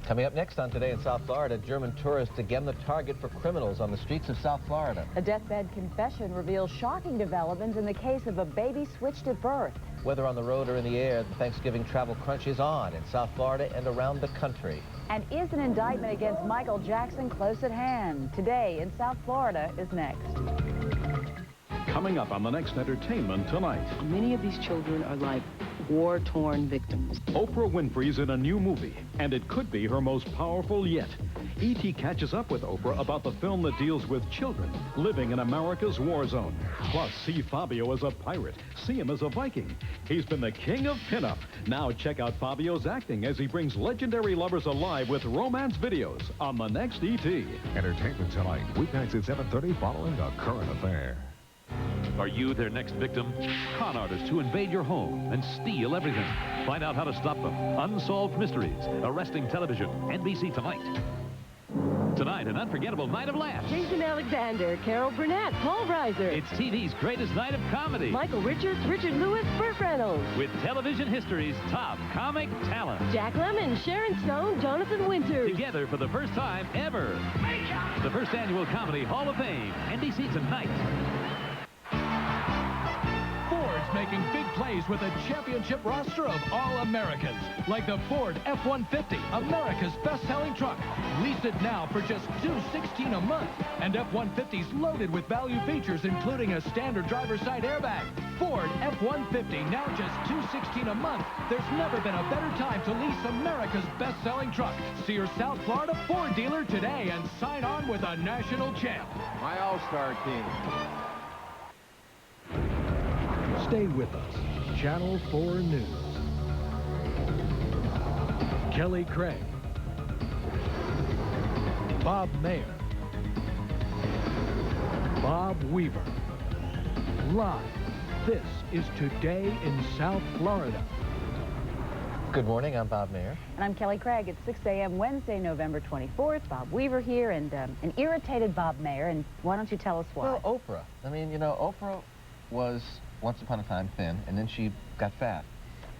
Coming up next on Today in South Florida, German tourists again the target for criminals on the streets of South Florida. A deathbed confession reveals shocking developments in the case of a baby switched at birth. Whether on the road or in the air, the Thanksgiving travel crunch is on in South Florida and around the country. And is an indictment against Michael Jackson close at hand? Today in South Florida is next. Coming up on the next Entertainment Tonight. Many of these children are like war-torn victims. Oprah Winfrey's in a new movie, and it could be her most powerful yet. E.T. catches up with Oprah about the film that deals with children living in America's war zone. Plus, see Fabio as a pirate, see him as a Viking. He's been the king of pinup. Now check out Fabio's acting as he brings legendary lovers alive with romance videos on the next E.T. Entertainment Tonight, weeknights at 7:30 following A Current Affair. Are you their next victim? Con artists who invade your home and steal everything. Find out how to stop them. Unsolved mysteries. Arresting television. NBC Tonight. Tonight, an unforgettable night of laughs. Jason Alexander, Carol Burnett, Paul Reiser. It's TV's greatest night of comedy. Michael Richards, Richard Lewis, Burt Reynolds. With television history's top comic talent. Jack Lemmon, Sharon Stone, Jonathan Winters. Together for the first time ever. The first annual Comedy Hall of Fame. NBC Tonight. Ford's making big plays with a championship roster of All-Americans, like the Ford F-150, America's best-selling truck. Lease it now for just $216 a month, and F-150's loaded with value features, including a standard driver's side airbag. Ford F-150, now just $216 a month. There's never been a better time to lease America's best-selling truck. See your South Florida Ford dealer today and sign on with a national champ. My all-star team. Stay with us. Channel 4 News. Kelly Craig. Bob Mayer. Bob Weaver. Live. This is Today in South Florida. Good morning, I'm Bob Mayer. And I'm Kelly Craig. It's 6 a.m. Wednesday, November 24th. Bob Weaver here and an irritated Bob Mayer. And why don't you tell us why? Well, Oprah. I mean, you know, Oprah was once upon a time thin, and then she got fat.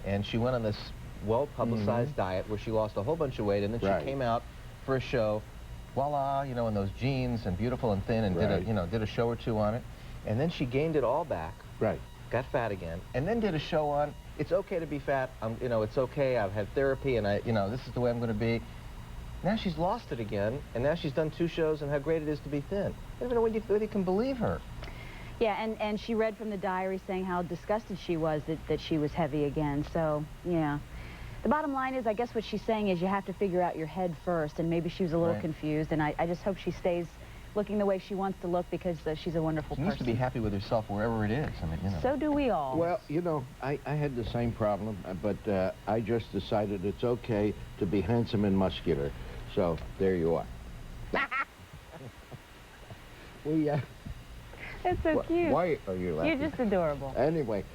And she went on this well-publicized diet where she lost a whole bunch of weight, and then she came out for a show, voila, you know, in those jeans and beautiful and thin, and did a show or two on it. And then she gained it all back. Got fat again, and then did a show on, it's okay to be fat, you know, it's okay, I've had therapy, and this is the way I'm going to be. Now she's lost it again, and now she's done 2 shows on how great it is to be thin. I don't even know whether you can believe her. Yeah, and she read from the diary saying how disgusted she was that she was heavy again. So, yeah. The bottom line is, I guess what she's saying is you have to figure out your head first, and maybe she was a little confused, and I just hope she stays looking the way she wants to look because she's a wonderful person. She needs to be happy with herself wherever it is. I mean, you know. So do we all. Well, you know, I had the same problem, but I just decided it's okay to be handsome and muscular. So, there you are. That's so cute. Why are you laughing? You're just adorable. Anyway,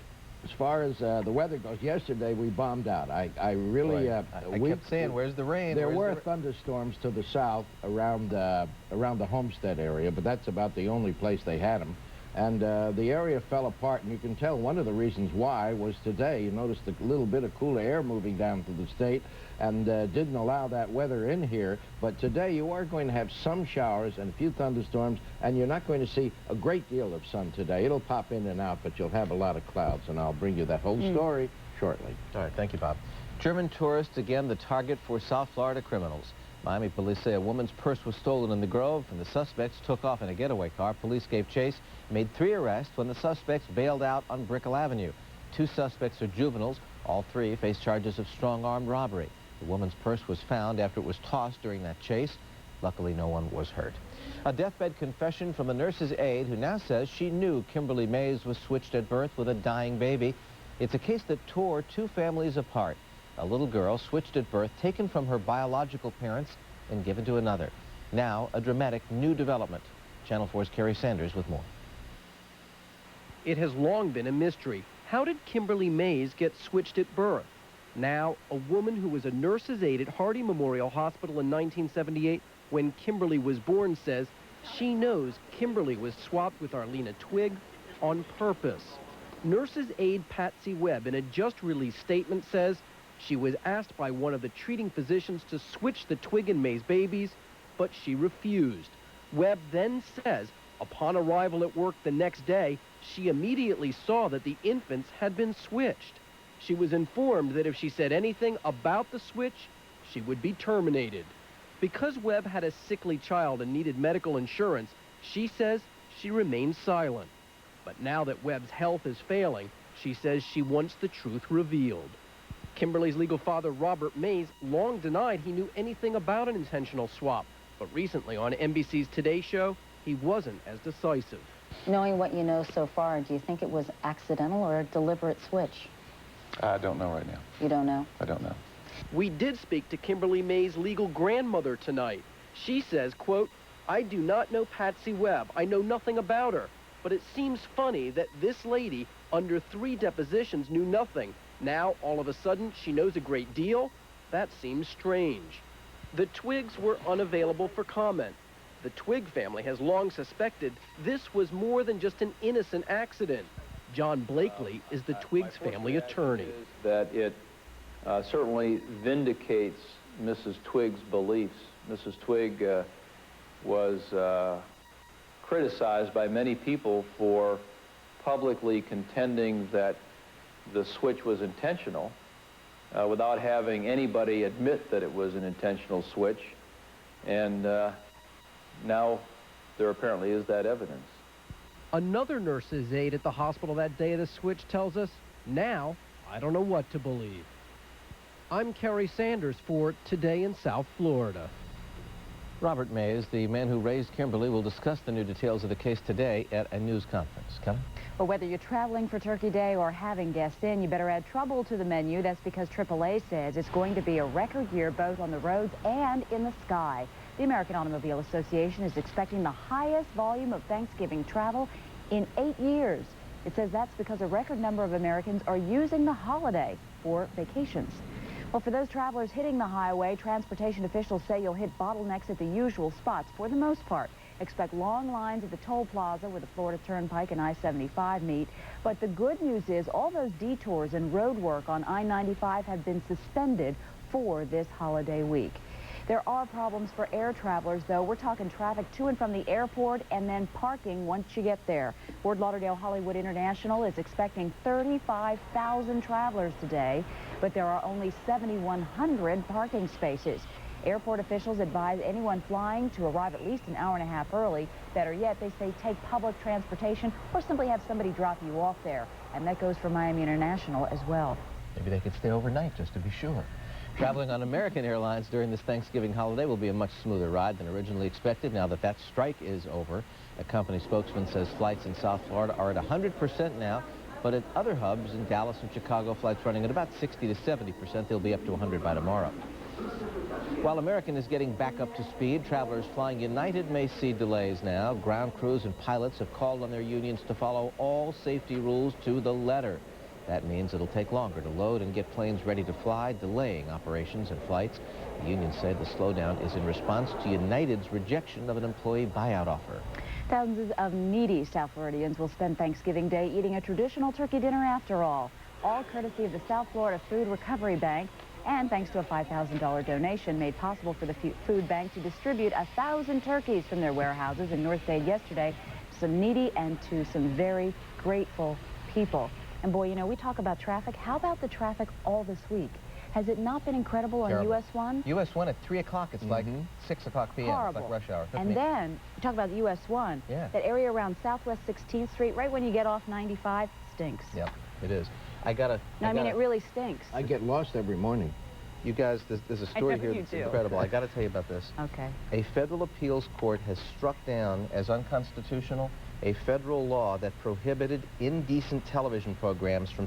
as far as the weather goes, yesterday we bombed out. I really... I kept saying, where's the rain? There were thunderstorms to the south around the Homestead area, but that's about the only place they had them. And the area fell apart, and you can tell one of the reasons why was today. You noticed a little bit of cooler air moving down through the state and didn't allow that weather in here. But today you are going to have some showers and a few thunderstorms, and you're not going to see a great deal of sun today. It'll pop in and out, but you'll have a lot of clouds, and I'll bring you that whole story shortly. All right, thank you, Bob. German tourists, again, the target for South Florida criminals. Miami police say a woman's purse was stolen in the Grove, and the suspects took off in a getaway car. Police gave chase, made 3 arrests when the suspects bailed out on Brickell Avenue. 2 suspects are juveniles. All 3 face charges of strong-armed robbery. The woman's purse was found after it was tossed during that chase. Luckily, no one was hurt. A deathbed confession from a nurse's aide who now says she knew Kimberly Mays was switched at birth with a dying baby. It's a case that tore 2 families apart. A little girl switched at birth, taken from her biological parents and given to another. Now, a dramatic new development. Channel 4's Kerry Sanders with more. It has long been a mystery. How did Kimberly Mays get switched at birth? Now, a woman who was a nurse's aide at Hardy Memorial Hospital in 1978 when Kimberly was born says she knows Kimberly was swapped with Arlena Twigg on purpose. Nurse's aide Patsy Webb, in a just-released statement, says She was asked by one of the treating physicians to switch the Twig and May's babies, but she refused. Webb then says, upon arrival at work the next day, she immediately saw that the infants had been switched. She was informed that if she said anything about the switch, she would be terminated. Because Webb had a sickly child and needed medical insurance, she says she remains silent. But now that Webb's health is failing, she says she wants the truth revealed. Kimberly's legal father, Robert Mays, long denied he knew anything about an intentional swap. But recently on NBC's Today Show, he wasn't as decisive. Knowing what you know so far, do you think it was accidental or a deliberate switch? I don't know right now. You don't know? I don't know. We did speak to Kimberly May's legal grandmother tonight. She says, quote, I do not know Patsy Webb. I know nothing about her. But it seems funny that this lady, under 3 depositions, knew nothing. Now, all of a sudden, she knows a great deal? That seems strange. The Twigs were unavailable for comment. The Twig family has long suspected this was more than just an innocent accident. John Blakely is the Twigs family attorney. That it certainly vindicates Mrs. Twig's beliefs. Mrs. Twig was criticized by many people for publicly contending that the switch was intentional without having anybody admit that it was an intentional switch. And now there apparently is that evidence. Another nurse's aide at the hospital that day of the switch tells us, now I don't know what to believe. I'm Kerry Sanders for Today in South Florida. Robert Mays, the man who raised Kimberly, will discuss the new details of the case today at a news conference. Kelly? Well, whether you're traveling for Turkey Day or having guests in, you better add trouble to the menu. That's because AAA says it's going to be a record year both on the roads and in the sky. The American Automobile Association is expecting the highest volume of Thanksgiving travel in 8 years. It says that's because a record number of Americans are using the holiday for vacations. Well, for those travelers hitting the highway, transportation officials say you'll hit bottlenecks at the usual spots for the most part. Expect long lines at the toll plaza where the Florida Turnpike and I-75 meet. But the good news is all those detours and road work on I-95 have been suspended for this holiday week. There are problems for air travelers, though. We're talking traffic to and from the airport and then parking once you get there. Fort Lauderdale Hollywood International is expecting 35,000 travelers today, but there are only 7,100 parking spaces. Airport officials advise anyone flying to arrive at least an hour and a half early. Better yet, they say take public transportation or simply have somebody drop you off there. And that goes for Miami International as well. Maybe they could stay overnight just to be sure. Traveling on American Airlines during this Thanksgiving holiday will be a much smoother ride than originally expected now that that strike is over. A company spokesman says flights in South Florida are at 100% now, but at other hubs in Dallas and Chicago, flights running at about 60 to 70%. They'll be up to 100 by tomorrow. While American is getting back up to speed, travelers flying United may see delays now. Ground crews and pilots have called on their unions to follow all safety rules to the letter. That means it'll take longer to load and get planes ready to fly, delaying operations and flights. The unions say the slowdown is in response to United's rejection of an employee buyout offer. Thousands of needy South Floridians will spend Thanksgiving Day eating a traditional turkey dinner after all courtesy of the South Florida Food Recovery Bank, and thanks to a $5,000 donation made possible for the food bank to distribute 1,000 turkeys from their warehouses in North Dade yesterday to some needy and to some very grateful people. And boy, you know, we talk about traffic. How about the traffic all this week? Has it not been incredible on Terrible. US 1? US 1 at 3 o'clock, it's like 6 o'clock p.m. Horrible. It's like rush hour. And then, you talk about the US 1, Yeah. that area around Southwest 16th Street, right when you get off 95, stinks. Yep, it is. I mean, it really stinks. I get lost every morning. You guys, there's a story here that's incredible. I got to tell you about this. Okay. A federal appeals court has struck down as unconstitutional a federal law that prohibited indecent television programs from